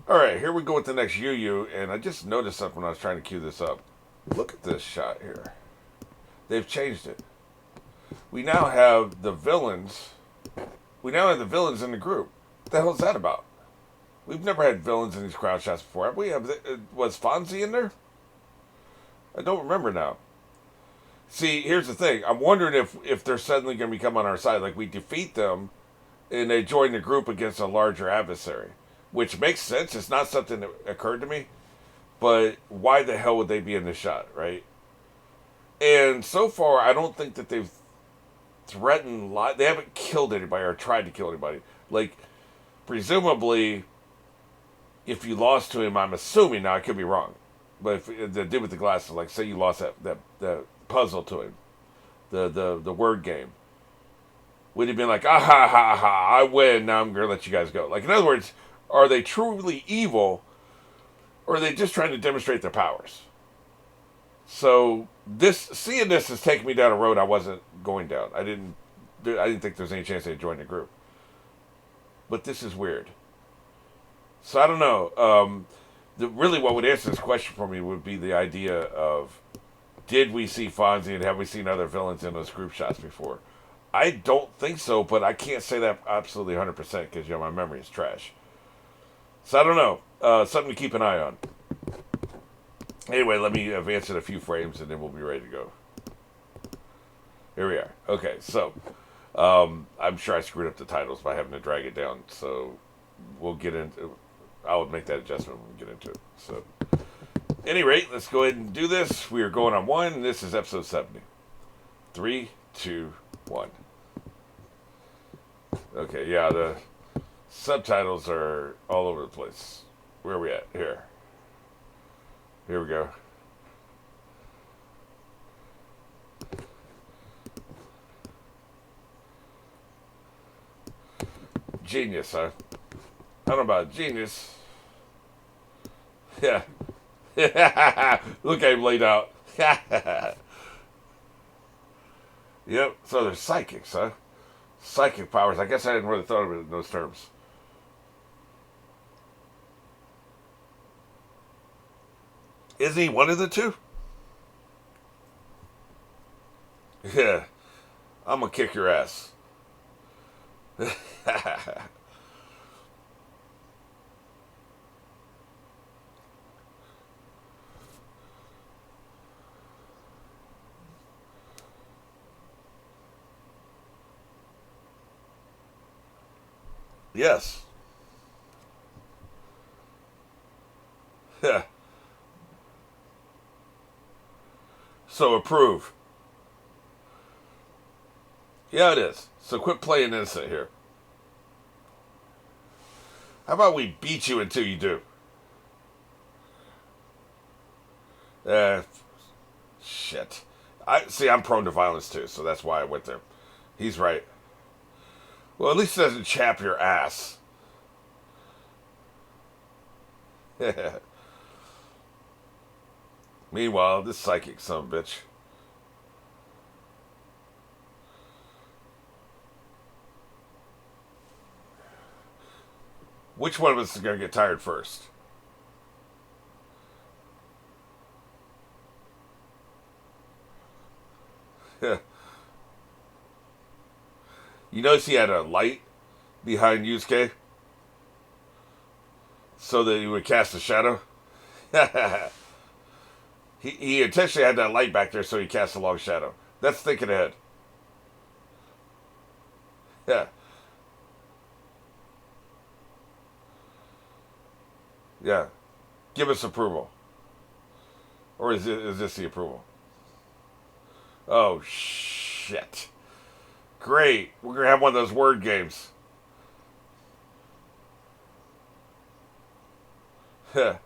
Alright, here we go with the next Yu, and I just noticed something when I was trying to cue this up. Look at this shot here. They've changed it. We now have the villains. We now have the villains in the group. What the hell is that about? We've never had villains in these crowd shots before. Have we? Was Fonzie in there? I don't remember now. See, here's the thing. I'm wondering if they're suddenly going to become on our side. Like, we defeat them, and they join the group against a larger adversary. Which makes sense. It's not something that occurred to me. But why the hell would they be in the shot, right? And so far, I don't think that they've threatened. They haven't killed anybody or tried to kill anybody. Like, presumably, if you lost to him, I'm assuming, now I could be wrong, but if they did with the glasses, like say you lost that puzzle to him, the word game, would he been like, ah ha ha ha, I win, now I'm gonna let you guys go? Like, in other words, are they truly evil, or are they just trying to demonstrate their powers? So seeing this has taken me down a road I wasn't going down. I didn't think there was any chance they'd join the group, but this is weird. So I don't know. Really, what would answer this question for me would be the idea of, did we see Fonzie and have we seen other villains in those group shots before? I don't think so, but I can't say that absolutely 100% because my memory is trash. So I don't know. Something to keep an eye on. Anyway, let me advance it a few frames and then we'll be ready to go. Here we are. Okay, so I'm sure I screwed up the titles by having to drag it down. So we'll get into. I'll make that adjustment when we get into it. So, at any rate, let's go ahead and do this. We are going on one. And this is episode 70. 3, 2, 1. Okay, yeah, the subtitles are all over the place. Where are we at? Here. Here we go. Genius, huh? I don't know about genius. Yeah. Look at him laid out. Yep, so they're psychics, huh? Psychic powers. I guess I hadn't really thought of it in those terms. Is he one of the two? Yeah. I'm gonna kick your ass. Yes. Yeah. So approve. Yeah, it is. So quit playing innocent here. How about we beat you until you do? Uh, shit. I see. I'm prone to violence too, so that's why I went there. He's right. Well, at least it doesn't chap your ass. Meanwhile, this psychic son of a bitch. Which one of us is gonna get tired first? You notice he had a light behind Yusuke so that he would cast a shadow. he intentionally had that light back there so he cast a long shadow. That's thinking ahead. Yeah, yeah. Give us approval, or is this the approval? Oh shit! Great, we're gonna have one of those word games. Are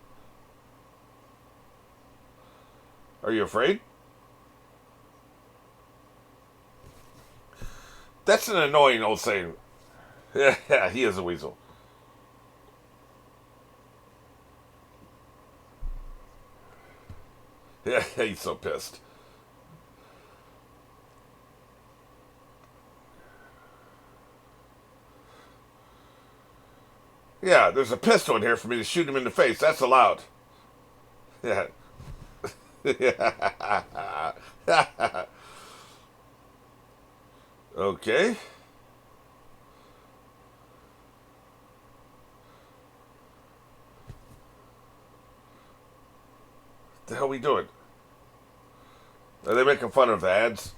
you afraid? That's an annoying old saying. Yeah, he is a weasel. Yeah, he's so pissed. Yeah, there's a pistol in here for me to shoot him in the face. That's allowed. Yeah. Okay. What the hell are we doing? Are they making fun of the ads?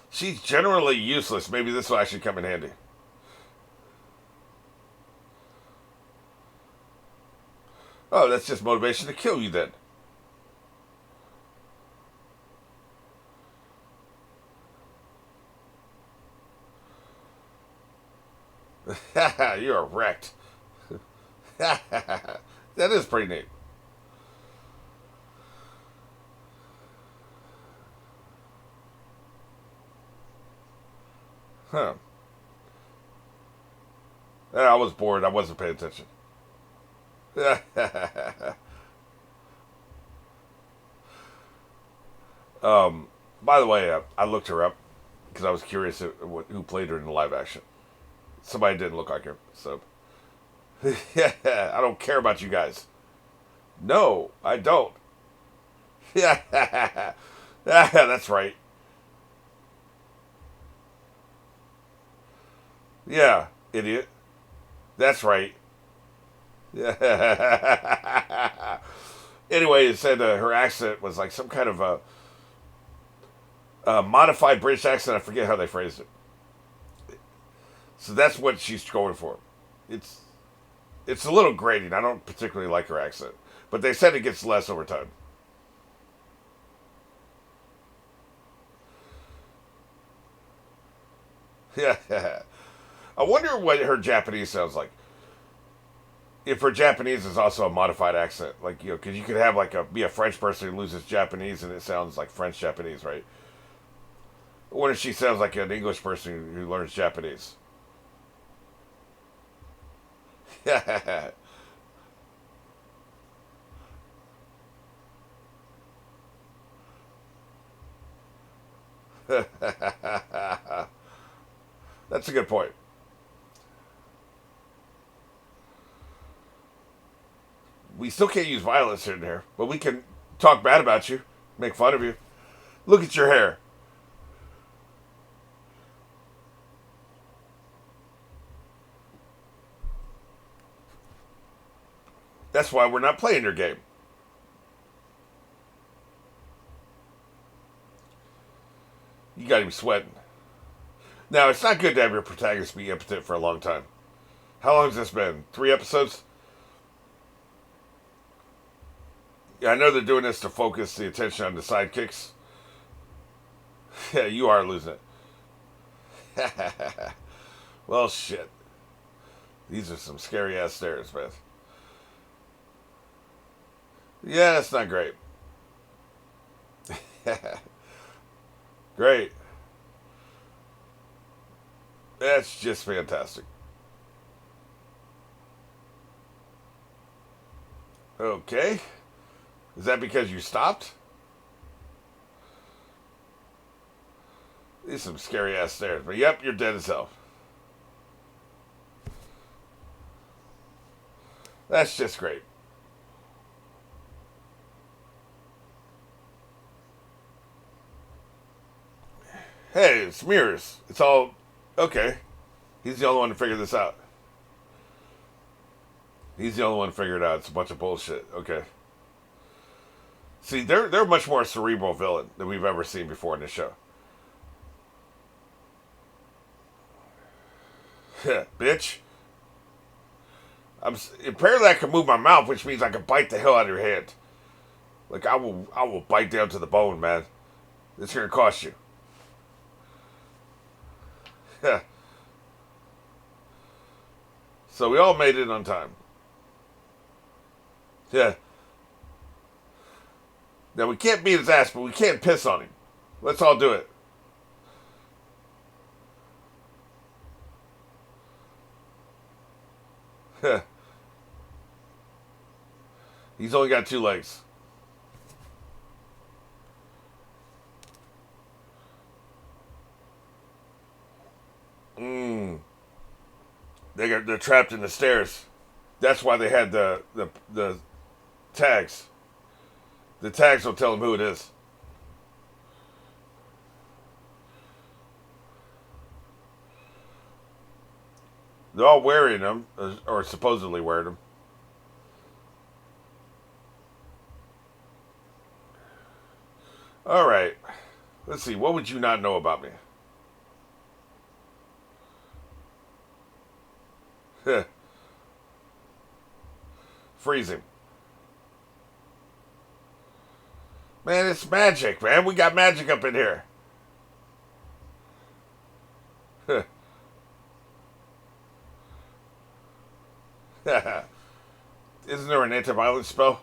She's generally useless. Maybe this will actually come in handy. Oh, that's just motivation to kill you then. You're wrecked. That is pretty neat. Huh. Yeah, I was bored. I wasn't paying attention. By the way, I looked her up because I was curious who played her in the live action. Somebody didn't look like her, so yeah, I don't care about you guys. No, I don't. Yeah, that's right. Yeah, idiot. That's right. Yeah. Anyway, it said her accent was like some kind of a modified British accent. I forget how they phrased it. So that's what she's going for. It's it's a little grating. I don't particularly like her accent, but they said it gets less over time. Yeah. I wonder what her Japanese sounds like. If her Japanese is also a modified accent, like because you could have like be a French person who loses Japanese and it sounds like French Japanese, right? I wonder if she sounds like an English person who learns Japanese. Yeah. That's a good point. We still can't use violence in here, but we can talk bad about you, make fun of you. Look at your hair. That's why we're not playing your game. You gotta be sweating. Now, it's not good to have your protagonist be impotent for a long time. How long has this been? 3 episodes? Yeah, I know they're doing this to focus the attention on the sidekicks. Yeah, you are losing it. Well, shit. These are some scary ass stairs, man. Yeah, that's not great. Great. That's just fantastic. Okay. Is that because you stopped? These are some scary ass stairs. But yep, you're dead as hell. That's just great. Hey, it's mirrors. It's all okay. He's the only one to figure this out. He's the only one to figure it out. It's a bunch of bullshit. Okay. See, they're a much more cerebral villain than we've ever seen before in this show. Bitch. Apparently I can move my mouth, which means I can bite the hell out of your hand. Like I will bite down to the bone, man. It's gonna cost you. Yeah. So we all made it on time. Yeah. Now we can't beat his ass, but we can't piss on him. Let's all do it. He's only got 2 legs. Mm. They're trapped in the stairs. That's why they had the tags. The tags will tell them who it is. They're all wearing them, or supposedly wearing them. All right. Let's see. What would you not know about me? Freeze him. Man, it's magic, man. We got magic up in here. Isn't there an anti-violence spell?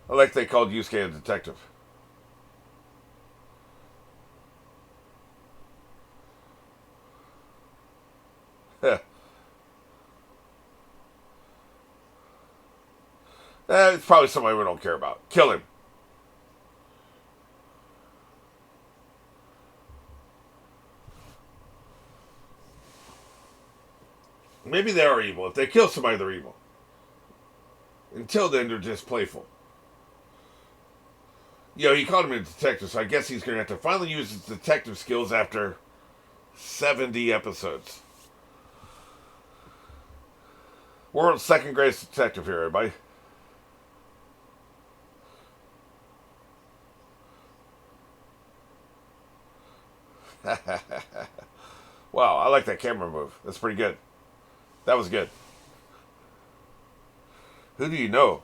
I like they called Yusuke a detective. It's probably somebody we don't care about. Kill him. Maybe they are evil. If they kill somebody, they're evil. Until then, they're just playful. You know, he called him a detective, so I guess he's going to have to finally use his detective skills after 70 episodes. World's second greatest detective here, everybody. Wow, I like that camera move. That's pretty good. That was good. Who do you know?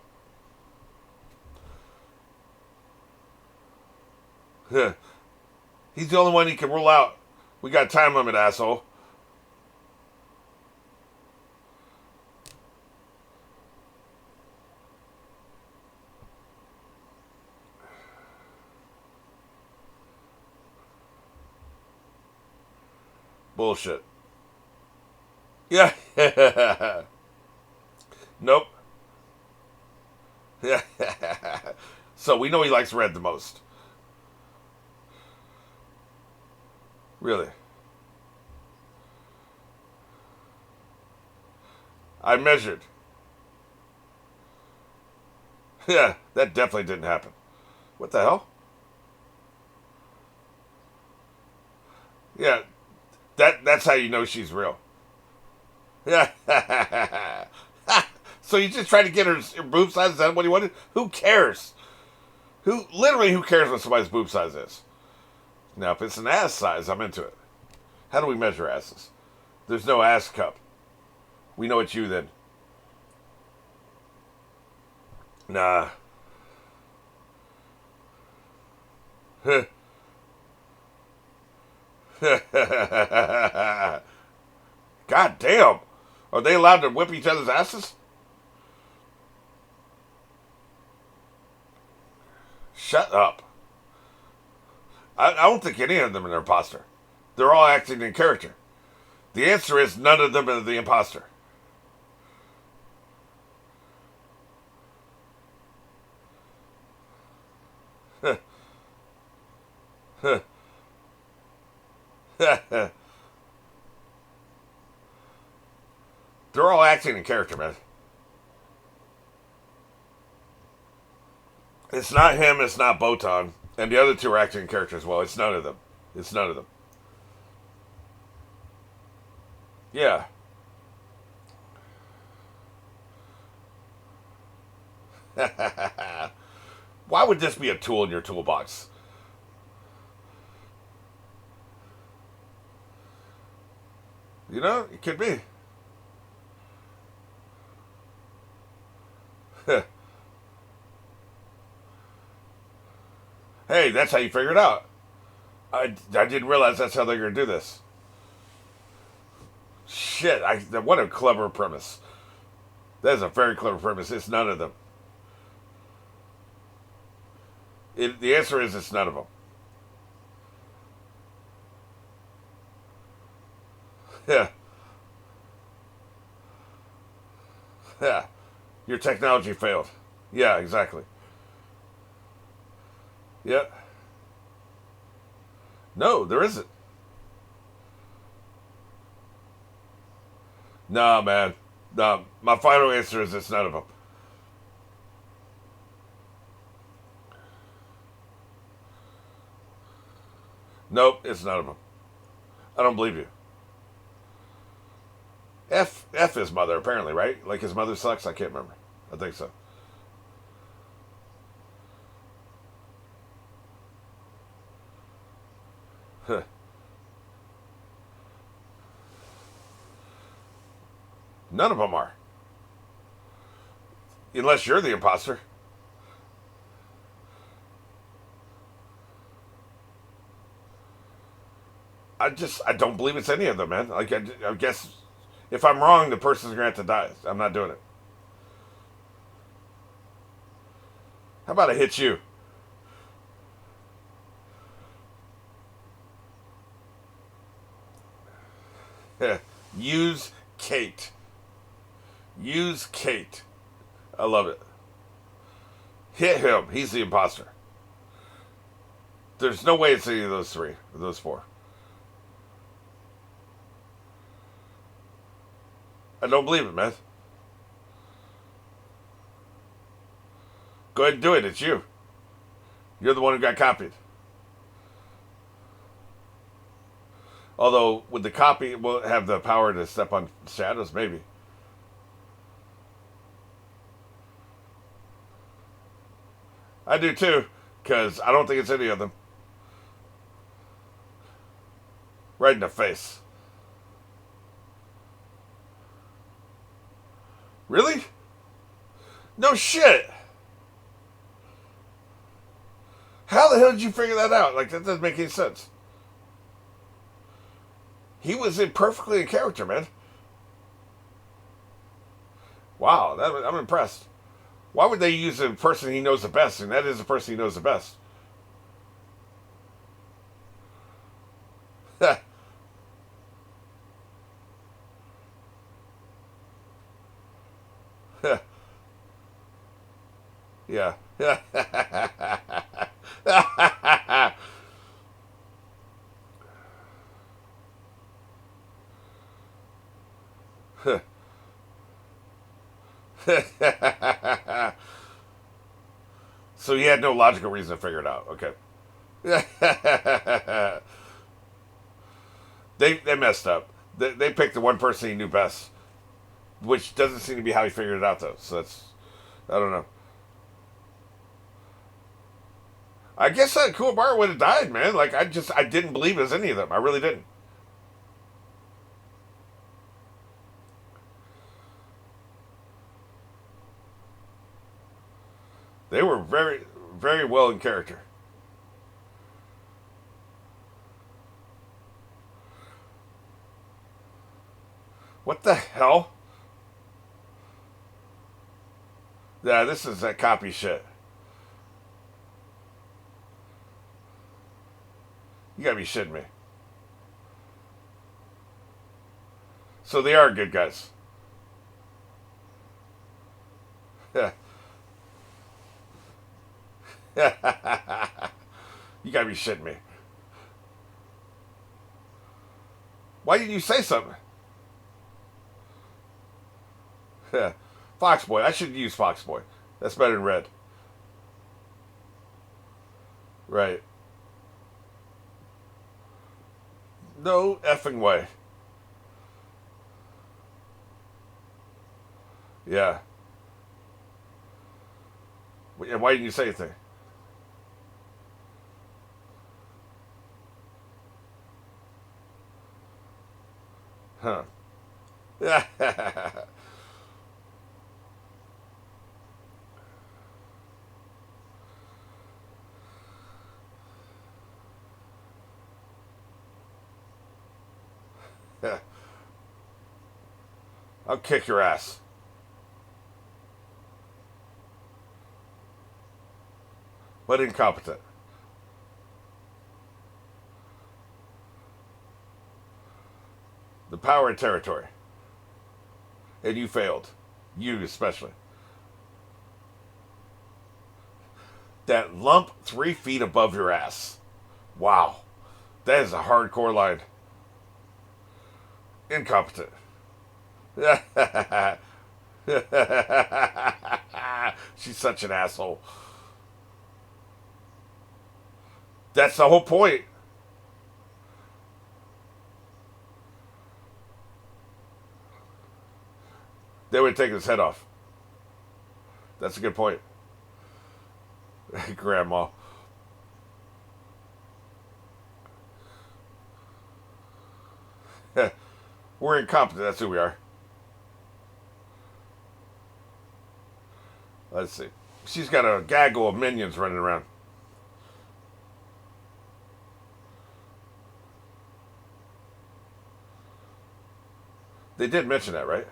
He's the only one he can rule out. We got time limit, asshole. Bullshit. Yeah. Nope. So we know he likes red the most. Really. I measured. Yeah, that definitely didn't happen. What the hell? Yeah, that's how you know she's real. Yeah. So you just trying to get her boob size? Is that what he wanted? Who cares? Who cares what somebody's boob size is? Now, if it's an ass size, I'm into it. How do we measure asses? There's no ass cup. We know it's you then. Nah. God damn. Are they allowed to whip each other's asses? Shut up. I don't think any of them are an imposter. They're all acting in character. The answer is none of them are the imposter. They're all acting in character, man. It's not him, it's not Botan. And the other two are acting in character as well. It's none of them. It's none of them. Yeah. Why would this be a tool in your toolbox? You know, it could be. Hey, that's how you figure it out. I didn't realize that's how they're going to do this. Shit, what a clever premise. That is a very clever premise. It's none of them. The answer is it's none of them. Yeah. Yeah. Your technology failed. Yeah, exactly. Yeah. No, there isn't. Nah, man. Nah, my final answer is it's none of them. Nope, it's none of them. I don't believe you. F his mother, apparently, right? Like his mother sucks? I can't remember. I think so. None of them are. Unless you're the imposter. I don't believe it's any of them, man. Like, I guess if I'm wrong, the person's gonna have to die. I'm not doing it. How about I hit you? Use Kate. Use Kate. I love it. Hit him. He's the imposter. There's no way it's any of those three, or those four. I don't believe it, man. Go ahead and do it. It's you. You're the one who got copied. Although, would the copy will have the power to step on shadows? Maybe. I do too, because I don't think it's any of them. Right in the face. Really? No shit. How the hell did you figure that out? Like, that doesn't make any sense. He was in perfectly in character, man. Wow, I'm impressed. Why would they use a person he knows the best? And that is the person he knows the best. Yeah. So he had no logical reason to figure it out. Okay. They messed up. They picked the one person he knew best, which doesn't seem to be how he figured it out though. So that's I don't know. I guess that Kuwabara would have died, man. Like I didn't believe it was any of them. I really didn't. They were very well in character. What the hell? Yeah, this is that copy shit. You gotta be shitting me. So they are good guys. Yeah. You gotta be shitting me. Why didn't you say something? Yeah. Foxboy. I should use Foxboy. That's better than Red. Right. No effing way. Yeah. And why didn't you say anything? Huh. I'll kick your ass. But incompetent. The power and territory. And you failed. You especially. That lump 3 feet above your ass. Wow. That is a hardcore line. Incompetent. She's such an asshole. That's the whole point. They would have taken his head off. That's a good point. Grandma. We're incompetent. That's who we are. Let's see. She's got a gaggle of minions running around. They did mention that, right?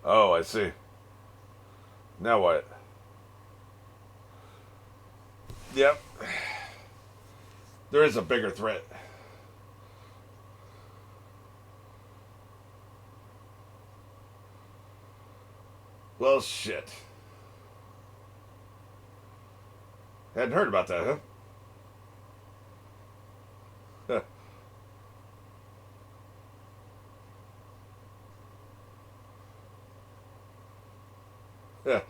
Oh, I see. Now what? Yep. There is a bigger threat. Well, shit. Hadn't heard about that, huh? Yeah.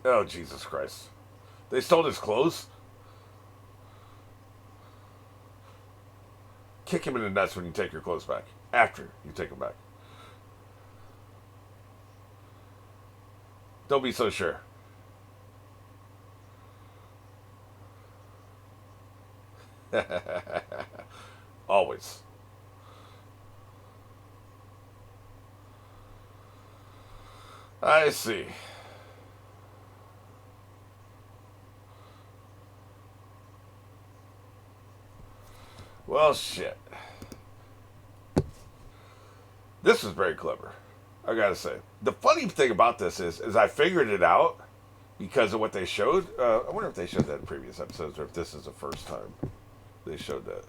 Oh, Jesus Christ. They stole his clothes? Kick him in the nuts when you take your clothes back. After you take them back. Don't be so sure. Always. I see. Well, shit. This was very clever. I gotta say. The funny thing about this is I figured it out because of what they showed. I wonder if they showed that in previous episodes or if this is the first time they showed that.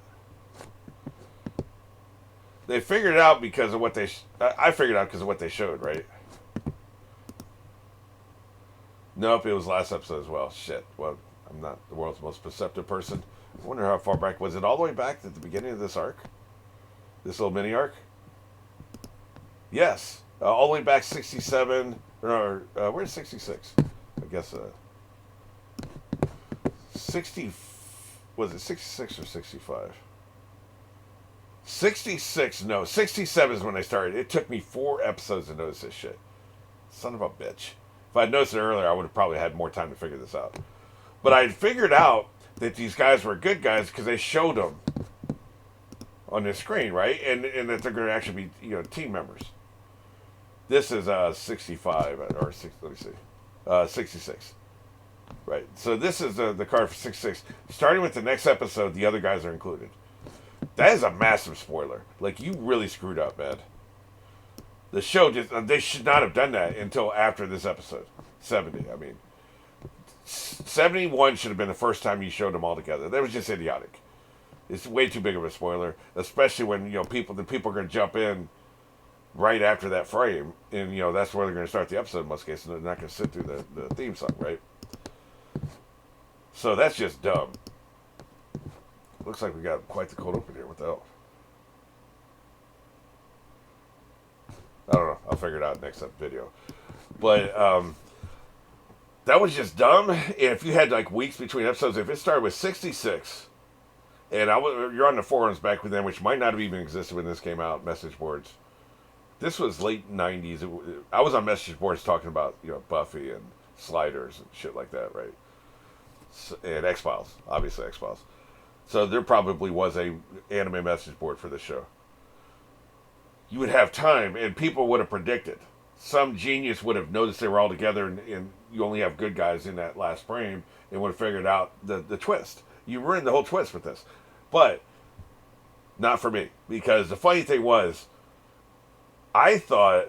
They figured it out because of what they. I figured it out because of what they showed, right? Nope, it was last episode as well. Shit. Well, I'm not the world's most perceptive person. I wonder how far back was it. All the way back at the beginning of this arc, this little mini arc. Yes, all the way back 67 or where's 66? I guess 60 was it 66 or 65? 66. No, 67 is when I started. It took me 4 episodes to notice this shit. Son of a bitch. If I'd noticed it earlier, I would have probably had more time to figure this out. But I figured out that these guys were good guys because they showed them on the screen, right? And that they're going to actually be, team members. This is 65 or 6. Let me see, 66. Right. So this is the card for 66. Starting with the next episode, the other guys are included. That is a massive spoiler. Like, you really screwed up, man. The show they should not have done that until after this episode. 70, I mean. 71 should have been the first time you showed them all together. That was just idiotic. It's way too big of a spoiler, especially when, the people are going to jump in right after that frame, and, that's where they're going to start the episode in most cases, and they're not going to sit through the theme song, right? So that's just dumb. Looks like we got quite the cold open here. What the hell? I don't know. I'll figure it out next video. But that was just dumb. And if you had like weeks between episodes, if it started with 66, and you're on the forums back with them, which might not have even existed when this came out, message boards. This was late 90s. I was on message boards talking about Buffy and Sliders and shit like that, right? And X-Files, obviously X-Files. So there probably was a anime message board for this show. You would have time, and people would have predicted. Some genius would have noticed they were all together, and you only have good guys in that last frame, and would have figured out the twist. You ruined the whole twist with this. But not for me, because the funny thing was, I thought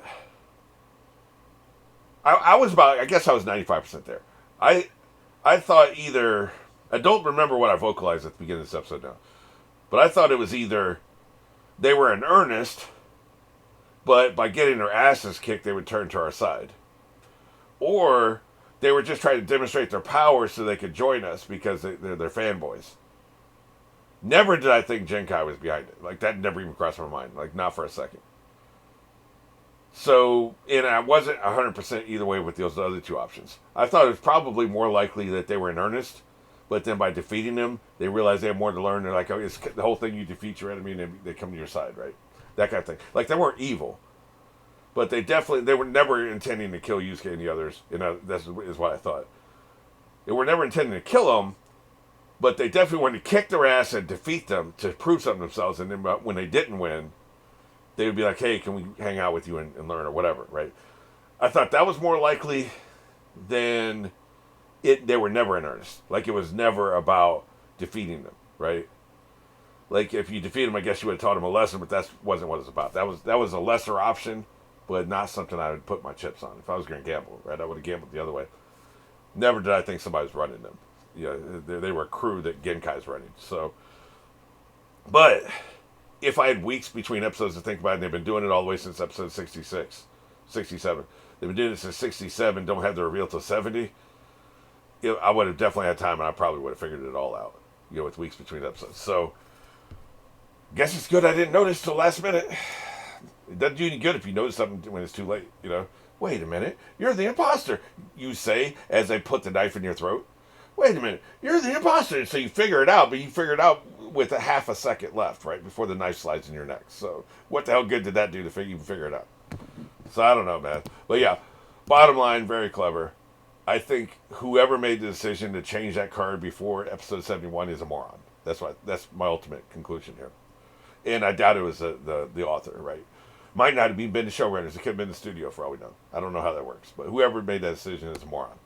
I was about, I guess I was 95% there. I thought either, I don't remember what I vocalized at the beginning of this episode now, but I thought it was either they were in earnest, but by getting their asses kicked, they would turn to our side. Or They were just trying to demonstrate their power so they could join us because they're fanboys. Never did I think Genkai was behind it. Like, that never even crossed my mind. Like, not for a second. So, and I wasn't 100% either way with those other two options. I thought it was probably more likely that they were in earnest, but then by defeating them, they realized they had more to learn. They're like, oh, it's the whole thing, you defeat your enemy and they come to your side, right? That kind of thing. Like, they weren't evil, but they were never intending to kill Yusuke and the others. That is what I thought. They were never intending to kill them, but they definitely wanted to kick their ass and defeat them to prove something to themselves. And then when they didn't win, they would be like, hey, can we hang out with you and learn or whatever, right? I thought that was more likely than they were never in earnest. Like, it was never about defeating them, right? Like, if you defeat them, I guess you would have taught them a lesson, but that wasn't what it was about. That was a lesser option, but not something I would put my chips on. If I was going to gamble, right, I would have gambled the other way. Never did I think somebody was running them. They were a crew that Genkai's running. So, but if I had weeks between episodes to think about it, and they've been doing it all the way since episode 66, 67. They've been doing it since 67, don't have the reveal till 70. I would have definitely had time, and I probably would have figured it all out, with weeks between episodes. So, guess it's good I didn't notice till last minute. It doesn't do any good if you notice something when it's too late, Wait a minute, you're the imposter, you say as I put the knife in your throat. Wait a minute, you're the imposter. So you figure it out, but you figure it out with a half a second left, right, before the knife slides in your neck. So what the hell good did that do to even figure it out? So I don't know, man. But yeah, bottom line, very clever. I think whoever made the decision to change that card before episode 71 is a moron. That's my ultimate conclusion here. And I doubt it was the author, right? Might not have even been the showrunners. It could have been the studio for all we know. I don't know how that works. But whoever made that decision is a moron.